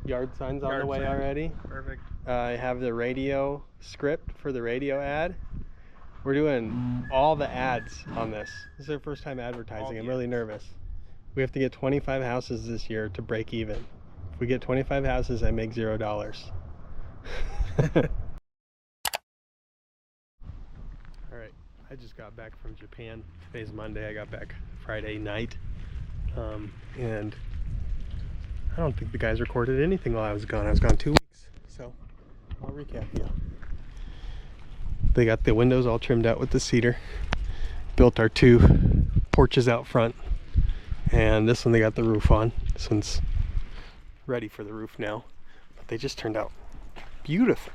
yard signs on the way signs. already. Perfect. I have the radio script for the radio ad. We're doing all the ads on this. This is our first time advertising. I'm really nervous. We have to get 25 houses this year to break even. If we get 25 houses, I make $0. Alright, I just got back from Japan. Today's Monday. I got back Friday night. And I don't think the guys recorded anything while I was gone. I was gone 2 weeks. So I'll recap you. They got the windows all trimmed out with the cedar. Built our 2 porches out front. And this one they got the roof on. This one's ready for the roof now. But they just turned out beautiful.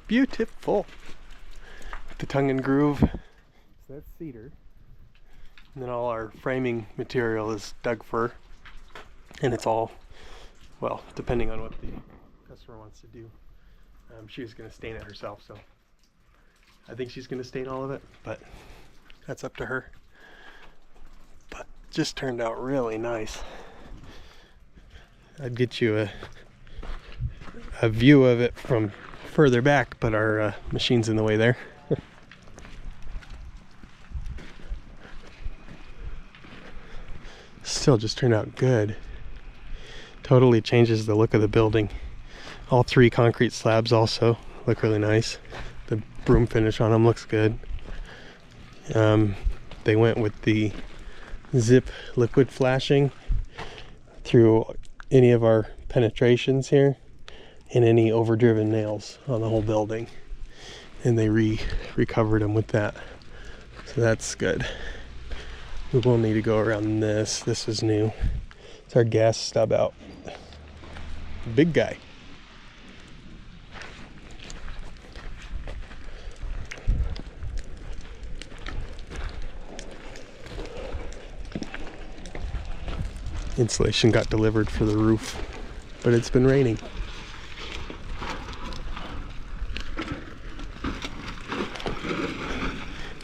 Beautiful. With the tongue and groove. So that's cedar. And then all our framing material is Doug fir. And it's all, well, depending on what the customer wants to do. She was going to stain it herself, so I think she's going to stain all of it, but that's up to her. But just turned out really nice. I'd get you a view of it from further back, but our machine's in the way there. Still just turned out good. Totally changes the look of the building. All 3 concrete slabs also look really nice. The broom finish on them looks good. They went with the zip liquid flashing through any of our penetrations here and any overdriven nails on the whole building. And they recovered them with that. So that's good. We will need to go around this. This is new. It's our gas stub out. Big guy. Insulation got delivered for the roof, but it's been raining.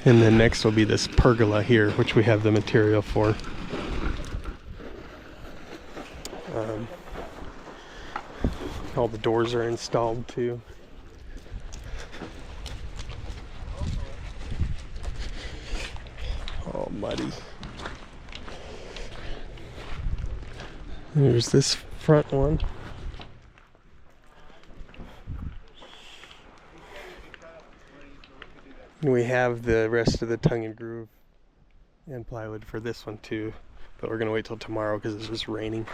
And then next will be this pergola here, which we have the material for. All the doors are installed too. All muddy. There's this front one. And we have the rest of the tongue and groove and plywood for this one too, but we're gonna wait till tomorrow because it's just raining.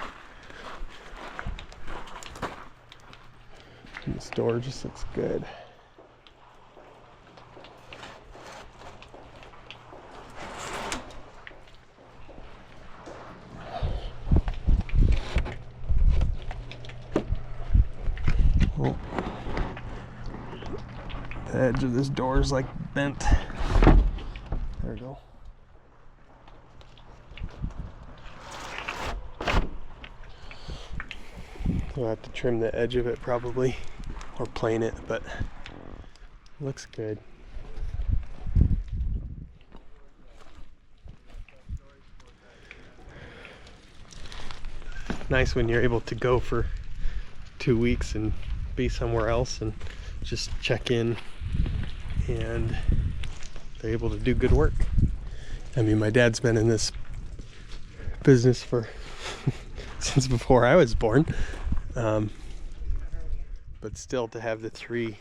And this door just looks good. Oh. The edge of this door is like bent. There we go. We'll have to trim the edge of it probably, or plane it, but it looks good. Nice when you're able to go for 2 weeks and be somewhere else and just check in, and they're able to do good work. I mean, my dad's been in this business for since before I was born. But still, to have the three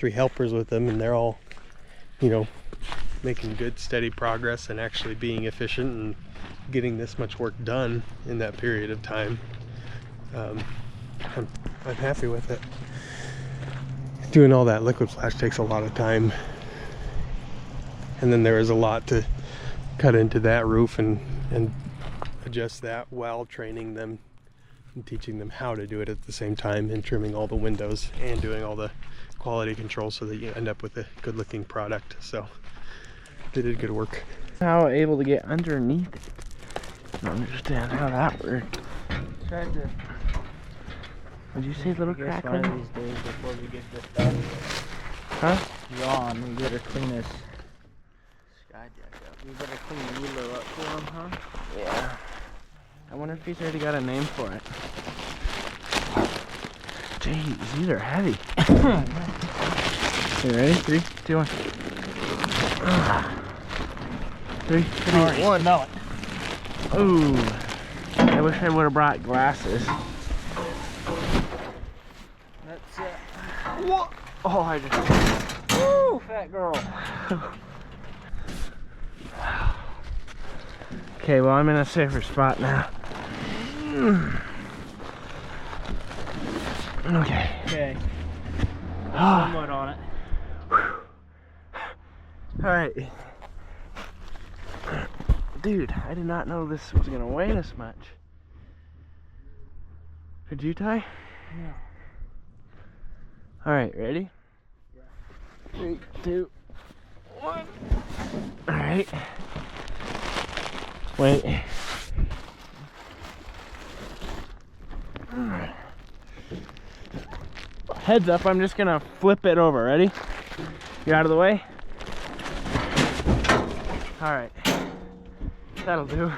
helpers with them, and they're all, you know, making good steady progress and actually being efficient and getting this much work done in that period of time. I'm happy with it. Doing all that liquid flash takes a lot of time, and then there is a lot to cut into that roof and adjust that while training them and teaching them how to do it at the same time, and trimming all the windows and doing all the quality control so that you end up with a good looking product. So they did good work. How able to get underneath it? I don't understand how that worked. Tried to. Did you see little crack one on of it? these days before we get this done. Huh? Yawn, we better clean this skyjack up. We better clean the wheeler up for him, huh? Yeah. I wonder if he's already got a name for it. Jeez, these are heavy. You ready? 3, 2, 1. 3, 2, 1. Smell it. Ooh. I wish I would have brought glasses. That's it. What? Oh, I just. Woo, fat girl. Okay, well, I'm in a safer spot now. Okay. Okay. Somewhat on it. Alright. Dude, I did not know this was gonna weigh this much. Could you tie? Yeah. Alright, ready? Yeah. 3, 2, 1. Alright. Wait. Heads up, I'm just gonna flip it over. Ready? You out of the way? Alright. That'll do.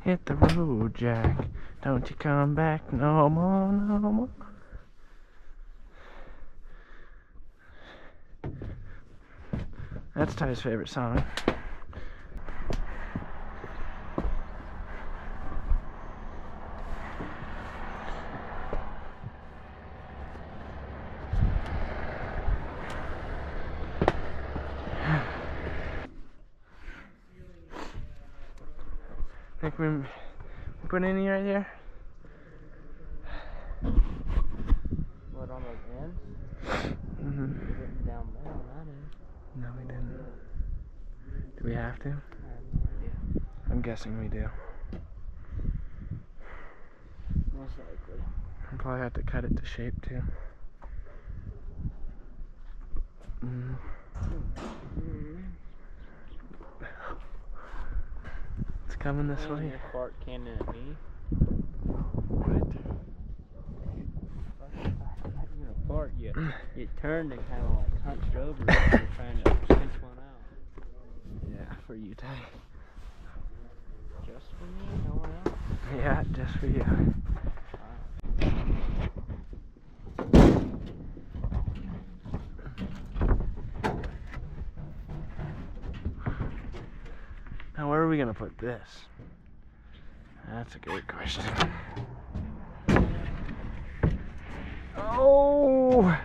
Hit the road, Jack. Don't you come back no more, no more. That's Ty's favorite song. Think we put any right here? What, on those ends? Mm-hmm. We didn't down there on that end. No, we didn't. Do we have to? I have no idea. I'm guessing we do. Most likely. We'll probably have to cut it to shape too. Mm. It's coming this way. You're fart cannon at me. What? You're gonna fart. You turned and kind of like hunched over. You're trying to pinch one out. Yeah, for you, Ty. Just for me, no one else. Yeah, just for you. Now, where are we gonna put this? That's a great question. Oh!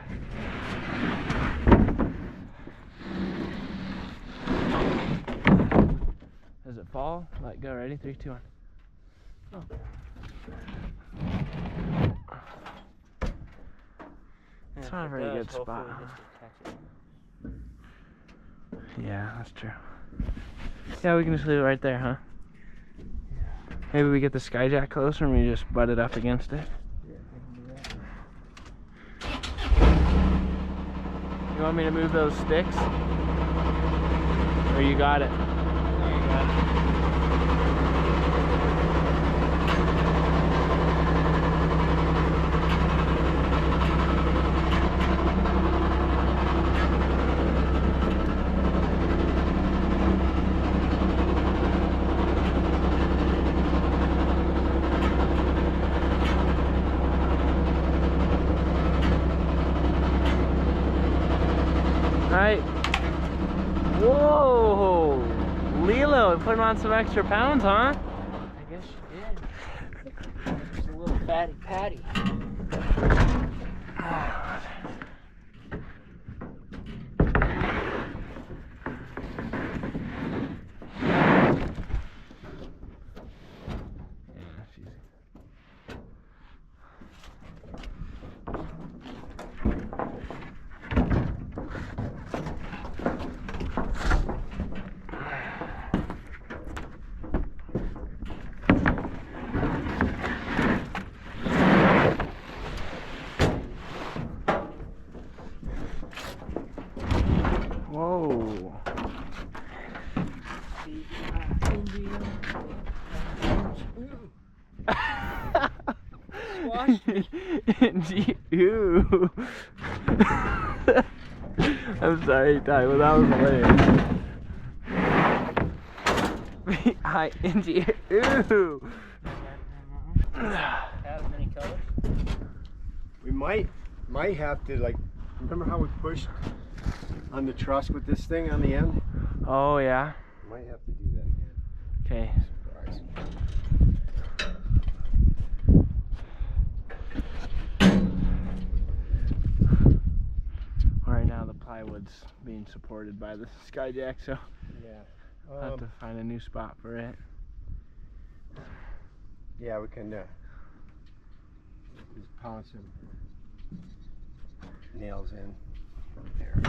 Does it fall? Let go. Ready? 3, 2, 1. Oh. It's not a very good spot. Yeah, that's true. Yeah, we can just leave it right there, huh? Maybe we get the skyjack closer and we just butt it up against it. Yeah, I can do that. You want me to move those sticks? Or you got it? No, you got it. Alright. Whoa! Lilo, putting on some extra pounds, huh? I guess you did. Just a little fatty patty. Ew. I'm sorry, Ty, but that was hilarious. V-I-N-G. Ew. Have many colors? We might have to, like, remember how we pushed on the truss with this thing on the end? Oh, yeah. Might have to do that again. Okay. Surprise. Right now the plywood's being supported by the skyjack, so Yeah. I'll have to find a new spot for it. Yeah, we can just pound some nails in there.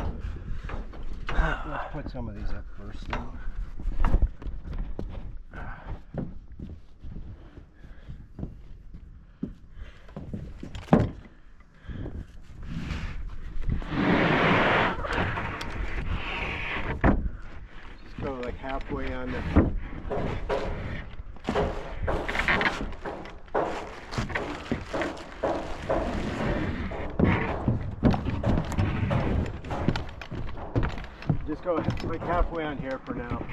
Let's put some of these up first, though. Just go like halfway on the. Just go like halfway on here for now.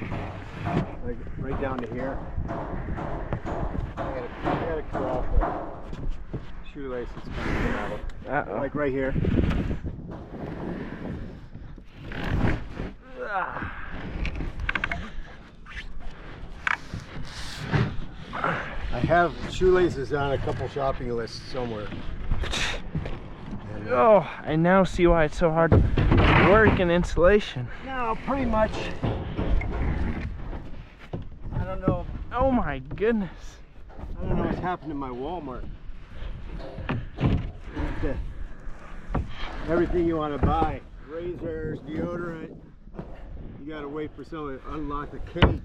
Like right down to here. I gotta cut off the shoelace that's coming out. Uh-oh. Like right here. I have shoelaces on a couple shopping lists somewhere. And, Oh, I now see why it's so hard to work in insulation. no, pretty much. I don't know. Oh my goodness. I don't know what's happened to my Walmart. Everything you want to buy, razors, deodorant, you gotta wait for someone to unlock the cage.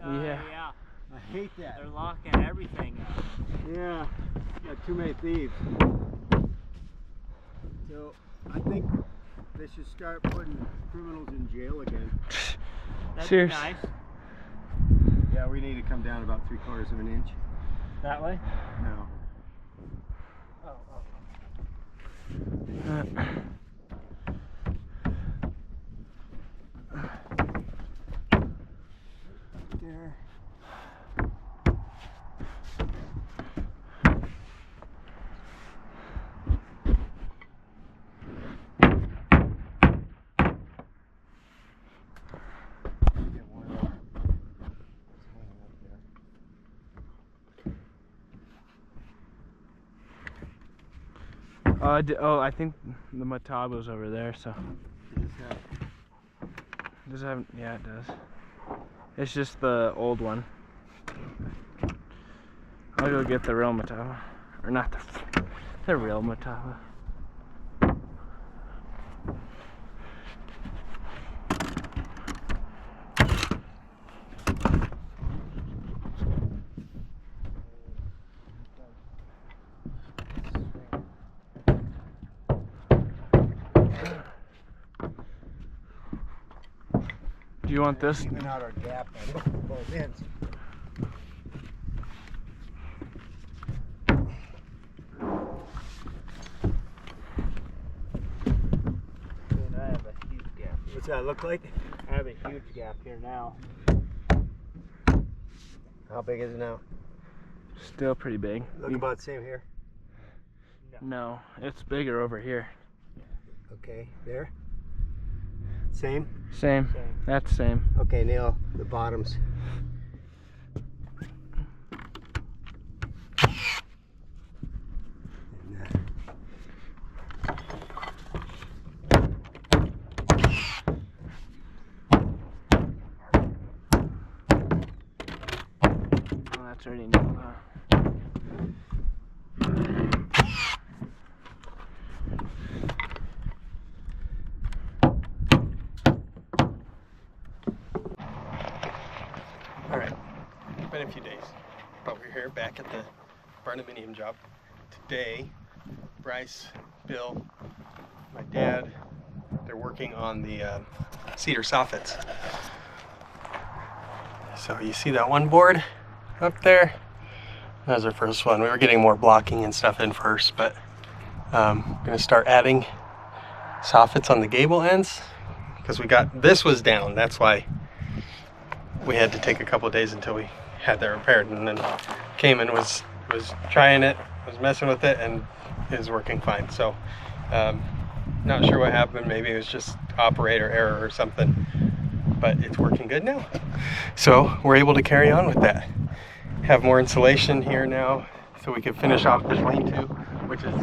Yeah. Yeah. I hate that. They're locking everything up. Yeah, got too many thieves. So I think they should start putting criminals in jail again. That'd Cheers. be nice. Yeah, we need to come down about 3/4 of an inch. That way? No. There. Get one up. It's hanging up there. I think the Matabo's over there, so. Does it have, yeah, it does. It's just the old one. I'll go get the real Mataba. Or not the real Mataba. Do you want this? Even out our gap on both ends. Dude, I have a huge gap. What's that look like? I have a huge gap here now. How big is it now? Still pretty big. Look about the same here. No, it's bigger over here. Okay, there. Same? Same. That's same. Okay, nail the bottoms. Oh, that's already nailed, huh? Alright, it's been a few days, but we're here back at the barnuminium job. Today, Bryce, Bill, my dad, they're working on the cedar soffits. So you see that one board up there? That was our first one. We were getting more blocking and stuff in first, but gonna start adding soffits on the gable ends because this was down. That's why we had to take a couple of days until we had that repaired, and then came and was trying it, was messing with it, and it was working fine. So not sure what happened. Maybe it was just operator error or something, but it's working good now. So we're able to carry on with that. Have more insulation here now so we can finish off this lean-to, which is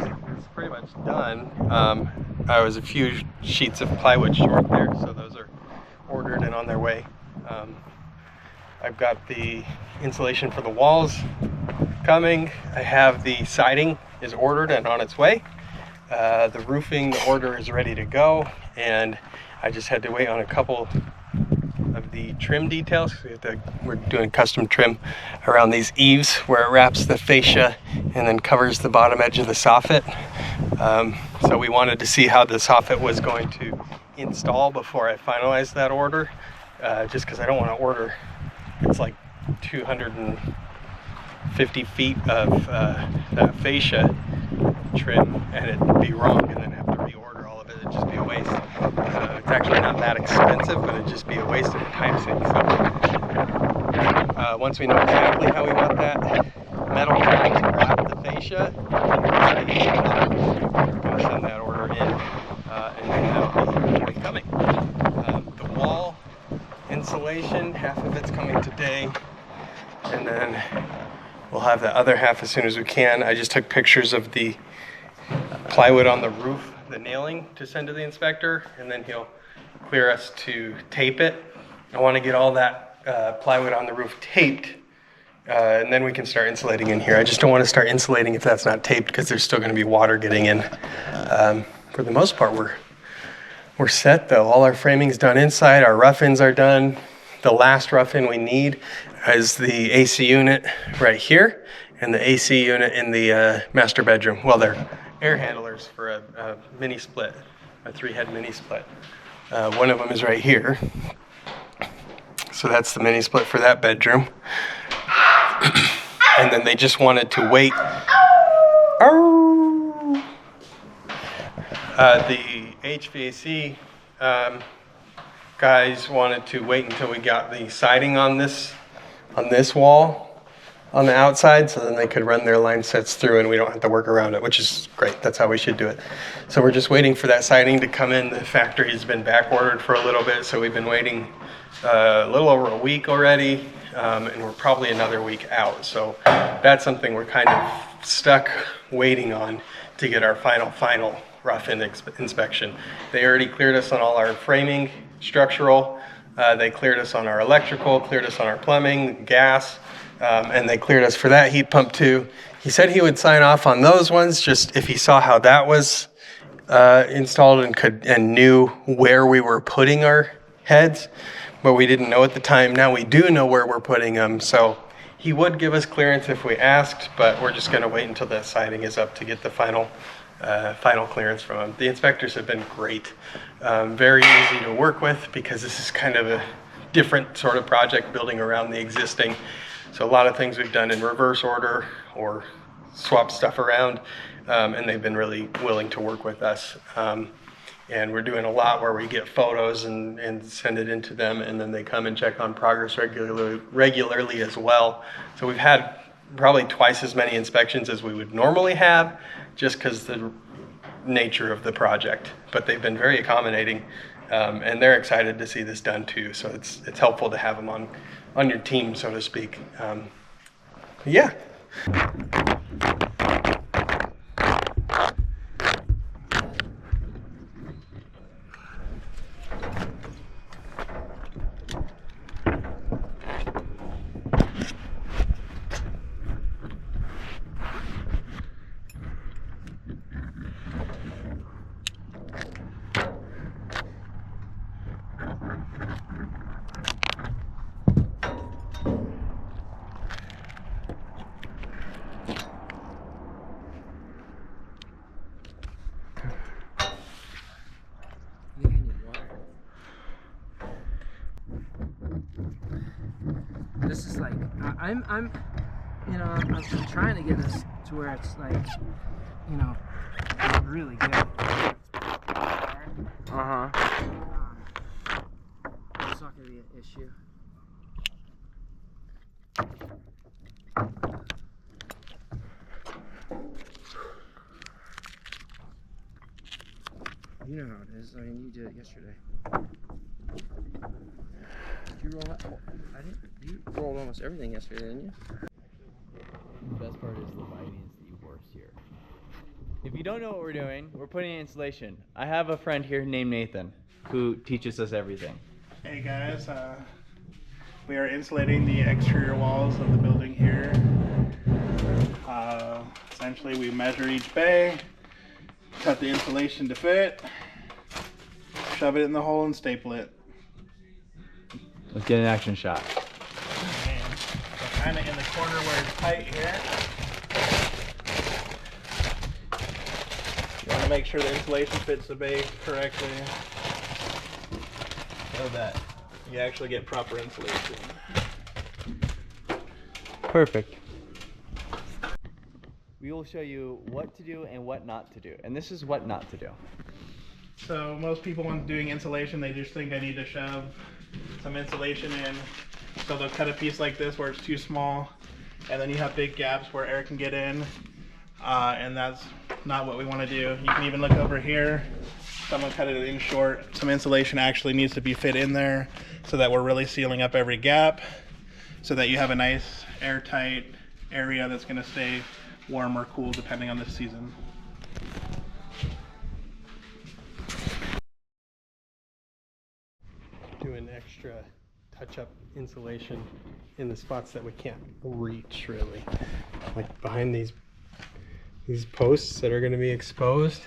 pretty much done. I was a few sheets of plywood short there, so those are ordered and on their way. I've got the insulation for the walls coming. I have the siding is ordered and on its way. The roofing, the order is ready to go, and I just had to wait on a couple of the trim details. We're doing custom trim around these eaves where it wraps the fascia and then covers the bottom edge of the soffit. So we wanted to see how the soffit was going to install before I finalized that order, just because I don't want to order, it's like 250 feet of that fascia trim and it'd be wrong and then have to reorder all of it. It'd just be a waste. It's actually not that expensive, but it'd just be a waste of time saving. So once we know exactly how we want that metal frame to wrap the fascia, I'm going to send that order in, and then that'll be forthcoming. The wall insulation, half of it's coming today, and then we'll have the other half as soon as we can. I just took pictures of the plywood on the roof, the nailing, to send to the inspector, and then he'll clear us to tape it. I want to get all that plywood on the roof taped, and then we can start insulating in here. I just don't want to start insulating if that's not taped because there's still going to be water getting in. For the most part, we're set though. All our framing's done inside, our rough-ins are done. The last rough-in we need is the AC unit right here and the AC unit in the master bedroom. Well, they're air handlers for a mini split, a 3-head mini split. One of them is right here. So that's the mini split for that bedroom. And then they just wanted to wait. The HVAC guys wanted to wait until we got the siding on this wall on the outside, so then they could run their line sets through and we don't have to work around it, which is great. That's how we should do it. So we're just waiting for that siding to come in. The factory has been back ordered for a little bit, so we've been waiting a little over a week already, and we're probably another week out. So that's something we're kind of stuck waiting on to get our final rough-in inspection. They already cleared us on all our framing, structural. They cleared us on our electrical, cleared us on our plumbing, gas, and they cleared us for that heat pump too. He said he would sign off on those ones just if he saw how that was installed and knew where we were putting our heads, but we didn't know at the time. Now we do know where we're putting them, so he would give us clearance if we asked, but we're just going to wait until the siding is up to get the final clearance from them. The inspectors have been great, very easy to work with because this is kind of a different sort of project building around the existing. So a lot of things we've done in reverse order or swap stuff around, and they've been really willing to work with us. And we're doing a lot where we get photos and send it into them, and then they come and check on progress regularly as well. So we've had probably twice as many inspections as we would normally have, just because the nature of the project. But they've been very accommodating, and they're excited to see this done too. So it's helpful to have them on your team, so to speak. Yeah. This is like, I'm you know, I'm trying to get this to where it's like, you know, really good. Uh-huh. It's not gonna be an issue. You know how it is. I mean, you did it yesterday. Did you roll that? I didn't. You rolled almost everything yesterday, didn't you? The best part is the lighting is the worst here. If you don't know what we're doing, we're putting in insulation. I have a friend here named Nathan who teaches us everything. Hey guys, we are insulating the exterior walls of the building here. Essentially we measure each bay, cut the insulation to fit, shove it in the hole and staple it. Let's get an action shot. And we're kind of in the corner where it's tight here. You want to make sure the insulation fits the bay correctly so that you actually get proper insulation. Perfect. We will show you what to do and what not to do. And this is what not to do. So most people when doing insulation, they just think I need to shove some insulation in. So they'll cut a piece like this where it's too small, and then you have big gaps where air can get in, and that's not what we want to do. You can even look over here. Someone cut it in short. Some insulation actually needs to be fit in there so that we're really sealing up every gap so that you have a nice airtight area that's going to stay warm or cool depending on the season. Doing extra touch-up insulation in the spots that we can't reach really, like behind these posts that are going to be exposed,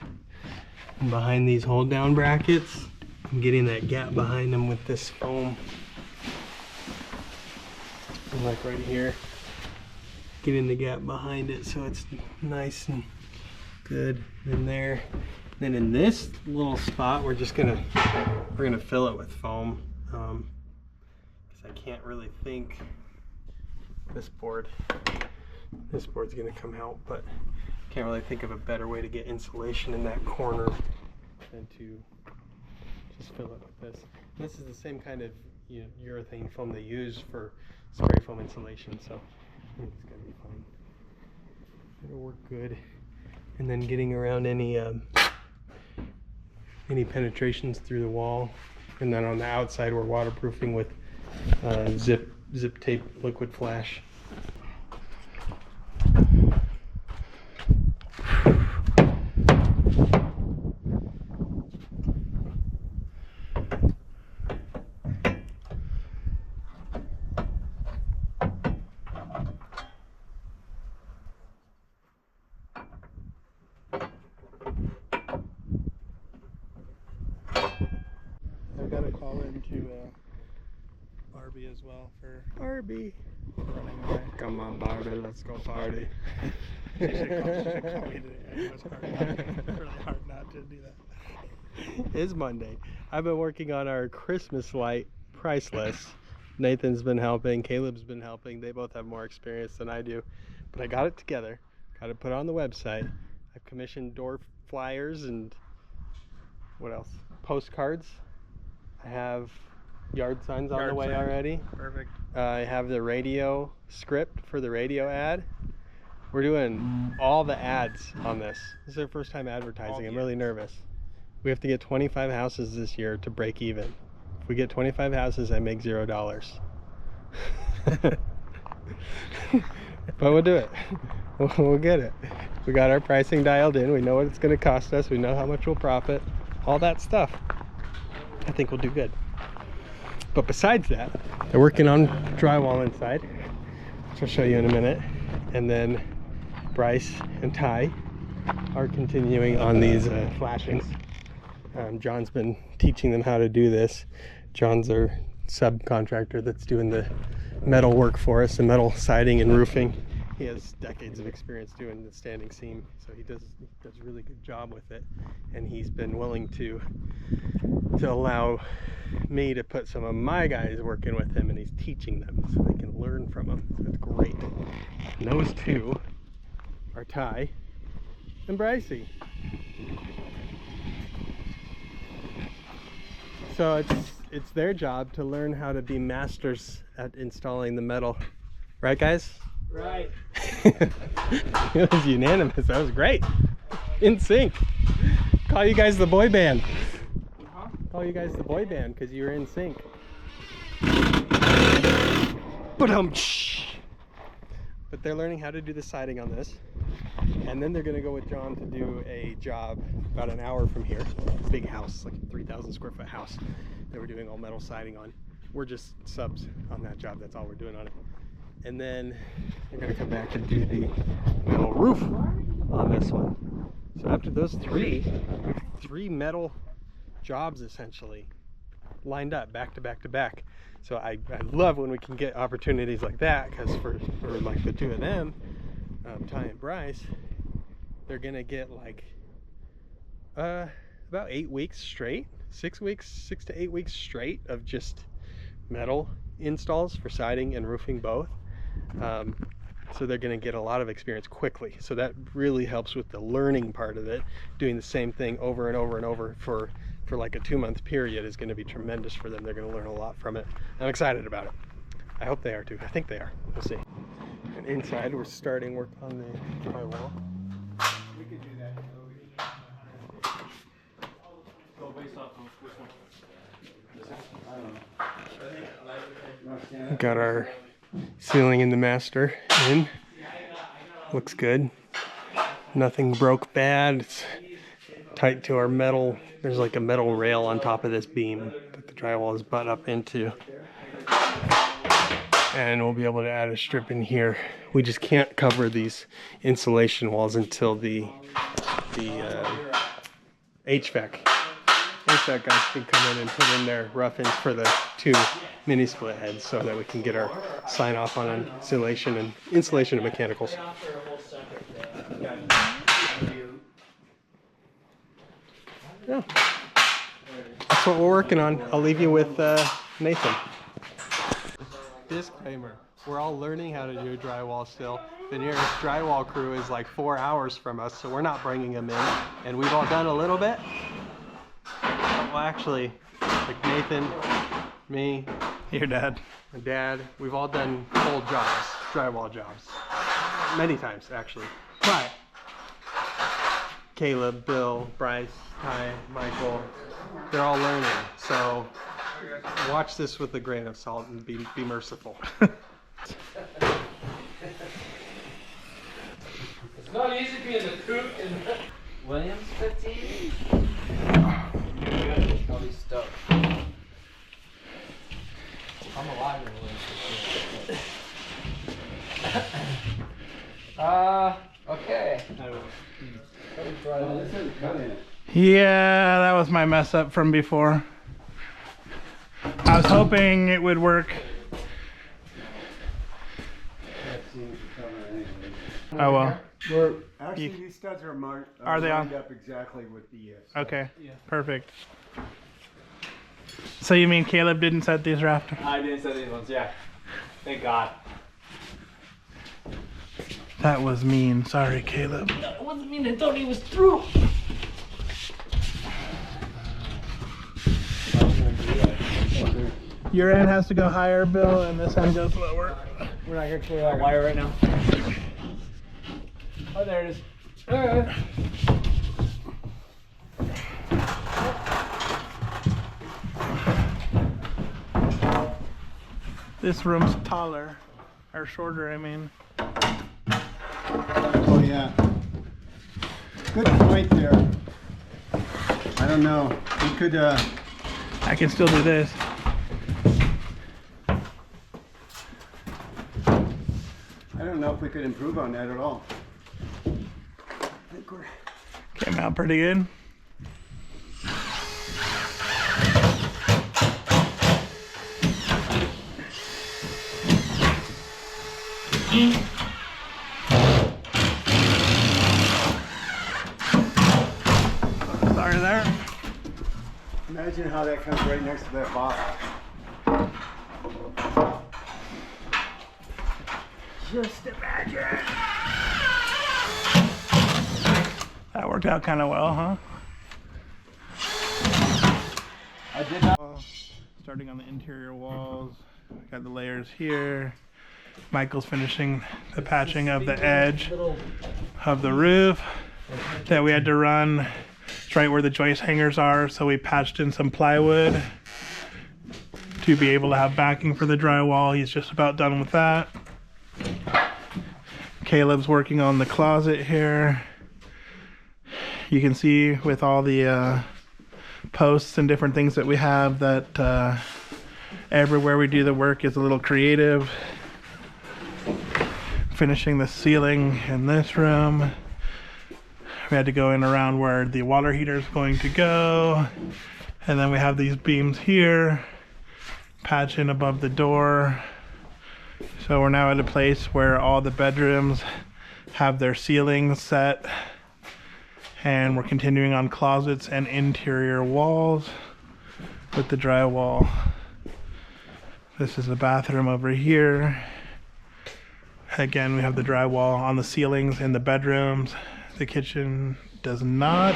and behind these hold down brackets. I'm getting that gap behind them with this foam, and like right here, getting the gap behind it so it's nice and good in there. Then in this little spot, we're gonna fill it with foam, because I can't really think this board's gonna come out, but can't really think of a better way to get insulation in that corner than to just fill it with this. And this is the same kind of urethane foam they use for spray foam insulation, so I think it's gonna be fine. It'll work good. And then getting around any penetrations through the wall, and then on the outside we're waterproofing with zip tape liquid flash. I've got a call into Barbie as well for Barbie. running away. Come on, Barbie, let's go party. She should call me today. I was really hard not to do that. It's Monday. I've been working on our Christmas light price list. Nathan's been helping, Caleb's been helping. They both have more experience than I do. But I got it together, got it put on the website. I've commissioned door flyers and what else? Postcards. I have yard signs on the way already. Perfect. I have the radio script for the radio ad. We're doing all the ads on this. This is our first time advertising. I'm really nervous. We have to get 25 houses this year to break even. If we get 25 houses, I make $0. But we'll do it. We'll get it. We got our pricing dialed in. We know what it's going to cost us. We know how much we'll profit. All that stuff. I think we'll do good. But besides that, they're working on drywall inside, which I'll show you in a minute. And then Bryce and Ty are continuing on these flashings. John's been teaching them how to do this. John's our subcontractor that's doing the metal work for us, the metal siding and roofing. He has decades of experience doing the standing seam, so he does a really good job with it. And he's been willing to allow me to put some of my guys working with him, and he's teaching them so they can learn from him. So it's great. And those two are Ty and Brycey. So it's their job to learn how to be masters at installing the metal. Right, guys? Right. It was unanimous. That was great. In sync. Call you guys the boy band. Call you guys the boy band because you were in sync. But they're learning how to do the siding on this. And then they're going to go with John to do a job about an hour from here. Big house, like a 3,000 square foot house that we're doing all metal siding on. We're just subs on that job. That's all we're doing on it. And then they're going to come back and do the metal roof on this one. So after those three metal jobs essentially lined up back to back to back. So I love when we can get opportunities like that, because for like the two of them, Ty and Bryce, they're gonna get like about 8 weeks straight, 6 to 8 weeks straight of just metal installs for siding and roofing both. So they're going to get a lot of experience quickly. So that really helps with the learning part of it. Doing the same thing over and over and over for like a 2-month period is going to be tremendous for them. They're going to learn a lot from it. I'm excited about it. I hope they are too. I think they are. We'll see. And inside we're starting work on the drywall. We could do that. Go based off of which one? Got our ceiling in the master in. Looks good. Nothing broke bad. It's tight to our metal. There's like a metal rail on top of this beam that the drywall is butt up into. And we'll be able to add a strip in here. We just can't cover these insulation walls until the HVAC guys can come in and put in their rough ends for the 2 mini split heads, so that we can get our sign off on insulation and installation of mechanicals. Yeah, that's what we're working on. I'll leave you with Nathan. Disclaimer, we're all learning how to do drywall still. The nearest drywall crew is like 4 hours from us, so we're not bringing them in. And we've all done a little bit. Well, actually, like Nathan, me, Your dad. my dad, we've all done full jobs, drywall jobs. Many times, actually. But Caleb, Bill, Bryce, Ty, Michael, they're all learning. So watch this with a grain of salt and be merciful. It's not easy being the cook in Williams 15? I'll be stoked. I'm alive in Williams 15. Okay. Yeah, that was my mess up from before. I was hoping it would work. Oh well. Actually, these studs are marked. Are they lined on? up exactly with the. Okay. Perfect. So you mean Caleb didn't set these rafters? I didn't set these ones, yeah. Thank God. That was mean. Sorry, Caleb. That wasn't mean. I thought he was through. Your end has to go higher, Bill, and this end goes lower. We're not gonna clear that wire right now. Oh, there it is. This room's taller, or shorter, I mean. Oh yeah. Good point there. I don't know. We could. I can still do this. I don't know if we could improve on that at all. I think we're. Came out pretty good. are there. Imagine how that comes right next to that box. Just imagine. That worked out kind of well, huh? I did not. Starting on the interior walls. Got the layers here. Michael's finishing the patching of the edge of the roof that we had to run. It's right where the joist hangers are, so we patched in some plywood to be able to have backing for the drywall. He's just about done with that. Caleb's working on the closet here. You can see with all the posts and different things that we have that everywhere we do the work is a little creative. Finishing the ceiling in this room. We had to go in around where the water heater is going to go. And then we have these beams here. Patch in above the door. So we're now at a place where all the bedrooms have their ceilings set. And we're continuing on closets and interior walls with the drywall. This is the bathroom over here. Again, we have the drywall on the ceilings in the bedrooms. The kitchen does not.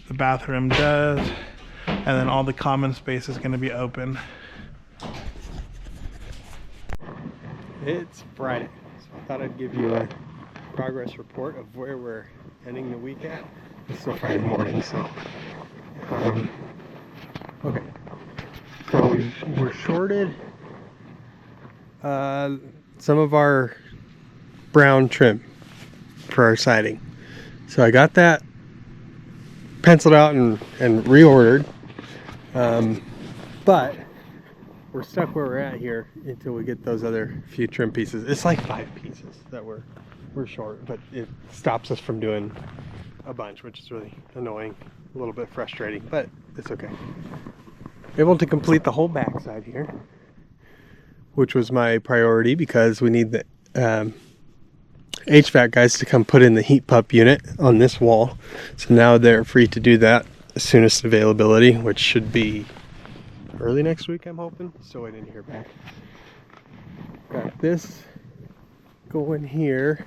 The bathroom does. And then all the common space is going to be open. It's Friday, so I thought I'd give you a progress report of where we're ending the week at. It's still Friday morning, so okay. So we're shorted some of our brown trim for our siding. So I got that penciled out and reordered, but we're stuck where we're at here until we get those other few trim pieces. It's like 5 pieces that we're short, but it stops us from doing a bunch, which is really annoying, a little bit frustrating, but it's okay. Able to complete the whole backside here, which was my priority because we need the HVAC guys to come put in the heat pump unit on this wall. So now they're free to do that as soonest availability, which should be early next week, I'm hoping. Still waiting to hear back. Got this going here.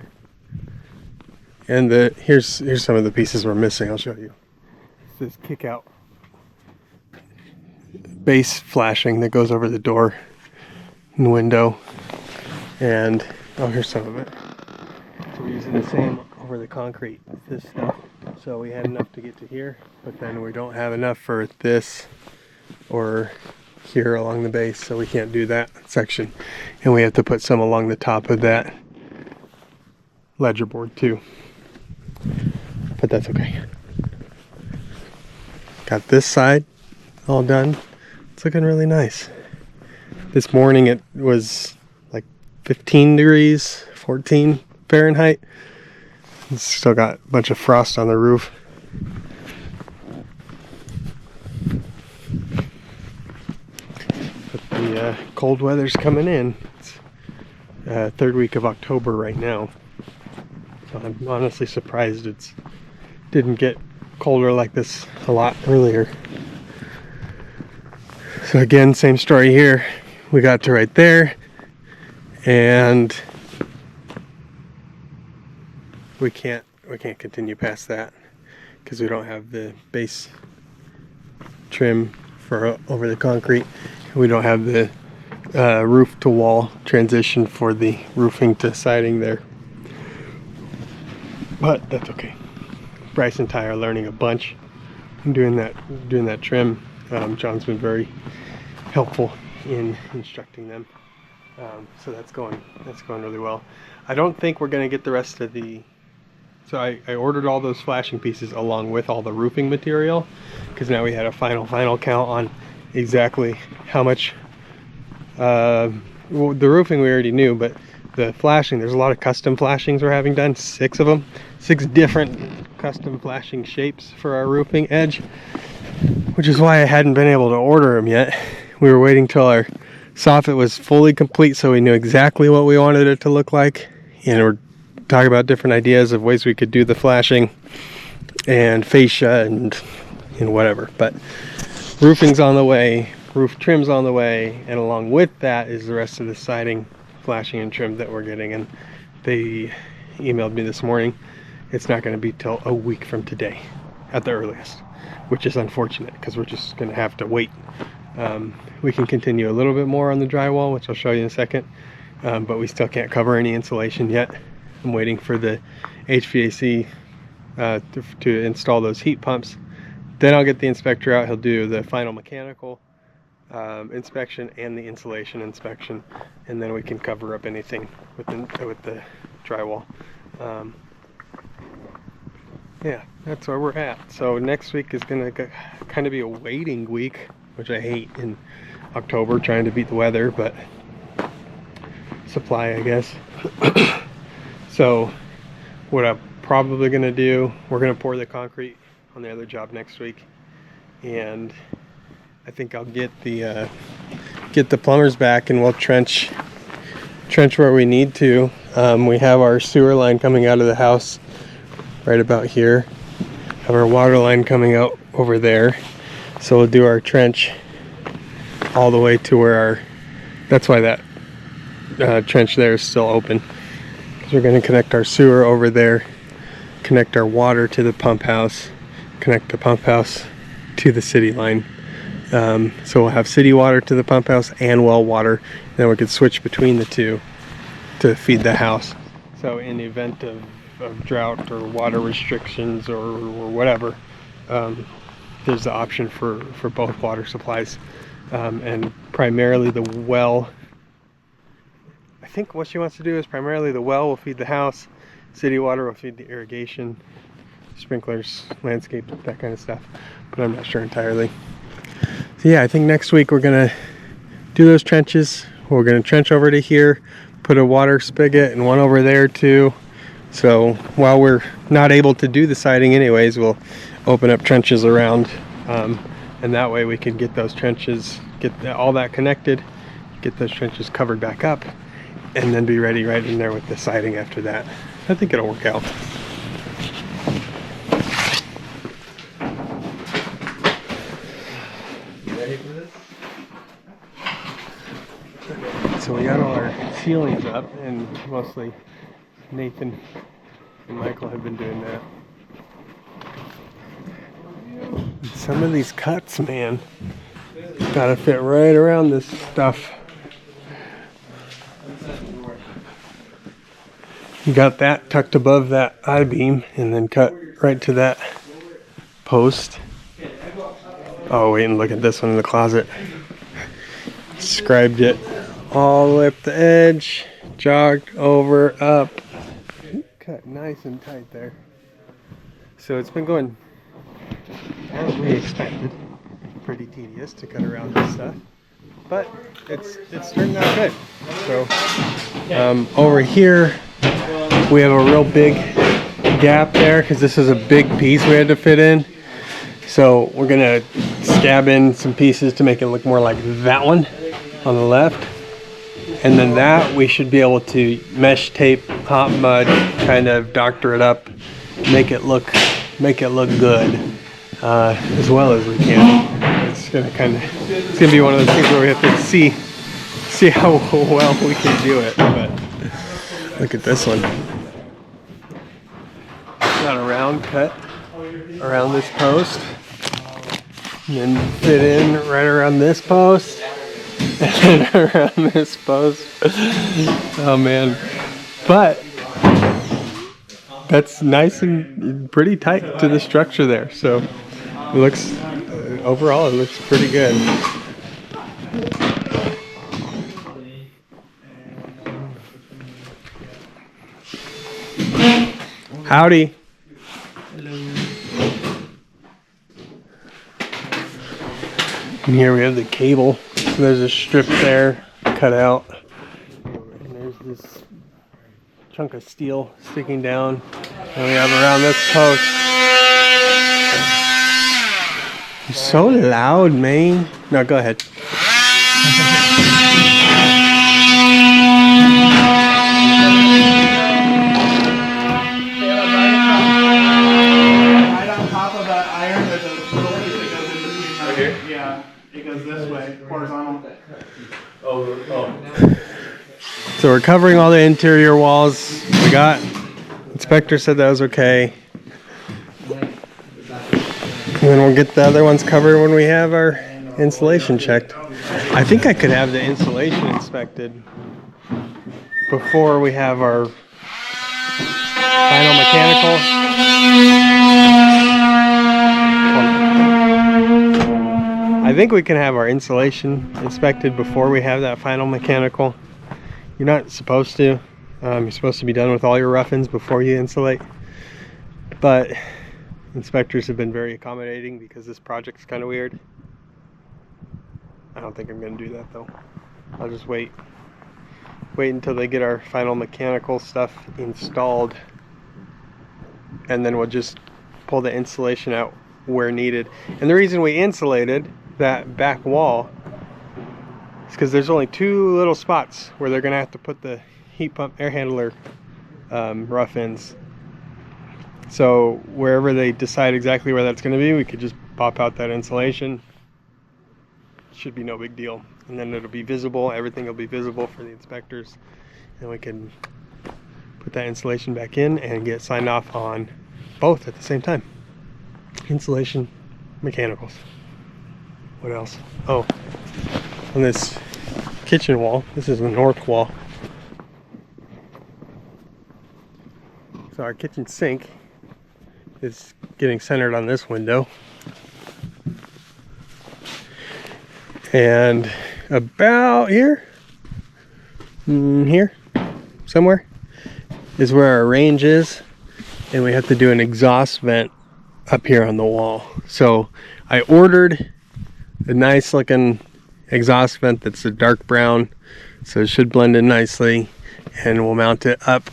And here's some of the pieces we're missing. I'll show you. It's this kick out base flashing that goes over the door and window. And oh, here's some of it. So we're using the same over the concrete, this stuff. So we had enough to get to here, but then we don't have enough for this or here along the base, so we can't do that section. And we have to put some along the top of that ledger board too. But that's okay. Got this side all done. It's looking really nice. This morning it was like 15 degrees, 14 Fahrenheit. It's still got a bunch of frost on the roof. But the cold weather's coming in. It's third week of October right now. So I'm honestly surprised it didn't get colder like this a lot earlier. So again, same story here. We got to right there, and we can't continue past that because we don't have the base trim for over the concrete. We don't have the roof to wall transition for the roofing to siding there. But that's okay. Bryce and Ty are learning a bunch and doing that trim. John's been very helpful in instructing them. So that's going really well. I don't think we're going to get the rest of the... So I ordered all those flashing pieces along with all the roofing material, because now we had a final count on exactly how much... well, the roofing we already knew, but the flashing, there's a lot of custom flashings we're having done, 6 of them. 6 different custom flashing shapes for our roofing edge, which is why I hadn't been able to order them yet. We were waiting till our soffit was fully complete so we knew exactly what we wanted it to look like, and we're talking about different ideas of ways we could do the flashing and fascia and and whatever. But roofing's on the way, roof trim's on the way, and along with that is the rest of the siding, flashing and trim that we're getting. And they emailed me this morning. It's not going to be till a week from today at the earliest, which is unfortunate because we're just going to have to wait. We can continue a little bit more on the drywall, which I'll show you in a second, but we still can't cover any insulation yet. I'm waiting for the HVAC to install those heat pumps. Then I'll get the inspector out. He'll do the final mechanical inspection and the insulation inspection, and then we can cover up anything with the drywall. Yeah, that's where we're at. So next week is gonna kind of be a waiting week, which I hate in October, trying to beat the weather, but supply, I guess. So what I'm probably gonna do, we're gonna pour the concrete on the other job next week, and I think I'll get the plumbers back and we'll trench where we need to. We have our sewer line coming out of the house right about here. Have our water line coming out over there. So we'll do our trench all the way to where that's why that trench there is still open. Because we're going to connect our sewer over there, connect our water to the pump house, connect the pump house to the city line. So we'll have city water to the pump house and well water. And then we could switch between the two to feed the house. So in the event of drought or water restrictions or whatever, there's the option for both water supplies, and primarily the well. I think what she wants to do is primarily the well will feed the house, city water will feed the irrigation, sprinklers, landscape, that kind of stuff, but I'm not sure entirely. So yeah, I think next week we're gonna do those trenches. We're gonna trench over to here, put a water spigot and one over there too. So while we're not able to do the siding anyways, we'll open up trenches around, and that way we can get those trenches, get all that connected, get those trenches covered back up, and then be ready right in there with the siding after that. I think it'll work out. You ready for this? So we got all our ceilings up, and mostly Nathan and Michael have been doing that. And some of these cuts, man, gotta fit right around this stuff. You got that tucked above that I-beam and then cut right to that post. Oh, wait and look at this one in the closet. Scribed it all the way up the edge, jogged over, up. Cut nice and tight there. So it's been going as we expected. Pretty tedious to cut around this stuff, but it's turned out good. So over here we have a real big gap there because this is a big piece we had to fit in. So we're gonna scab in some pieces to make it look more like that one on the left. And then that we should be able to mesh tape, hot mud, kind of doctor it up, make it look good as well as we can. It's gonna be one of those things where we have to see how well we can do it. But look at this one. Got a round cut around this post, and then fit in right around this post. And around this post. Oh man, but that's nice and pretty tight to the structure there, so it looks overall it looks pretty good. Howdy. And here we have the cable. So there's a strip there cut out, and there's this chunk of steel sticking down, and we have around this post. You're so loud, man. No, go ahead. Right on top of that iron, there's a little piece here? Yeah, it goes this way, horizontal. So we're covering all the interior walls. We got, inspector said that was okay. And then we'll get the other ones covered when we have our insulation checked. I think I could have the insulation inspected before we have our final mechanical. I think we can have our insulation inspected before we have that final mechanical. You're not supposed to. You're supposed to be done with all your rough-ins before you insulate. But inspectors have been very accommodating because this project's kind of weird. I don't think I'm going to do that though. I'll just wait until they get our final mechanical stuff installed, and then we'll just pull the insulation out where needed. And the reason we insulated that back wall is because there's only 2 little spots where they're going to have to put the heat pump air handler rough-ins. So wherever they decide exactly where that's going to be, we could just pop out that insulation. Should be no big deal. And then it'll be visible, everything will be visible for the inspectors. And we can put that insulation back in and get signed off on both at the same time. Insulation, mechanicals. What else? Oh, on this kitchen wall, this is the north wall. So our kitchen sink is getting centered on this window. And about here, here, somewhere, is where our range is. And we have to do an exhaust vent up here on the wall. So I ordered a nice looking exhaust vent that's a dark brown. So it should blend in nicely. And we'll mount it up.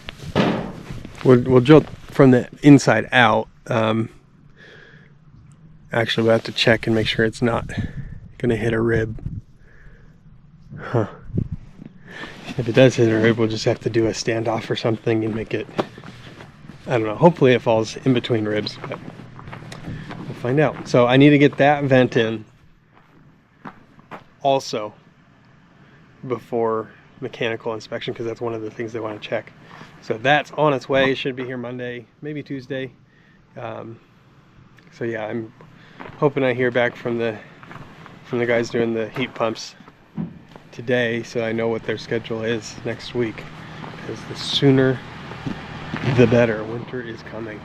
We'll drill from the inside out. Actually, we'll have to check and make sure it's not gonna hit a rib. Huh. If it does hit a rib, we'll just have to do a standoff or something and make it, I don't know, hopefully it falls in between ribs, but we'll find out. So I need to get that vent in also before mechanical inspection, because that's one of the things they want to check. So that's on its way. It should be here Monday, maybe Tuesday. So yeah, I'm hoping I hear back from the guys doing the heat pumps today, so I know what their schedule is next week, because the sooner the better. Winter is coming.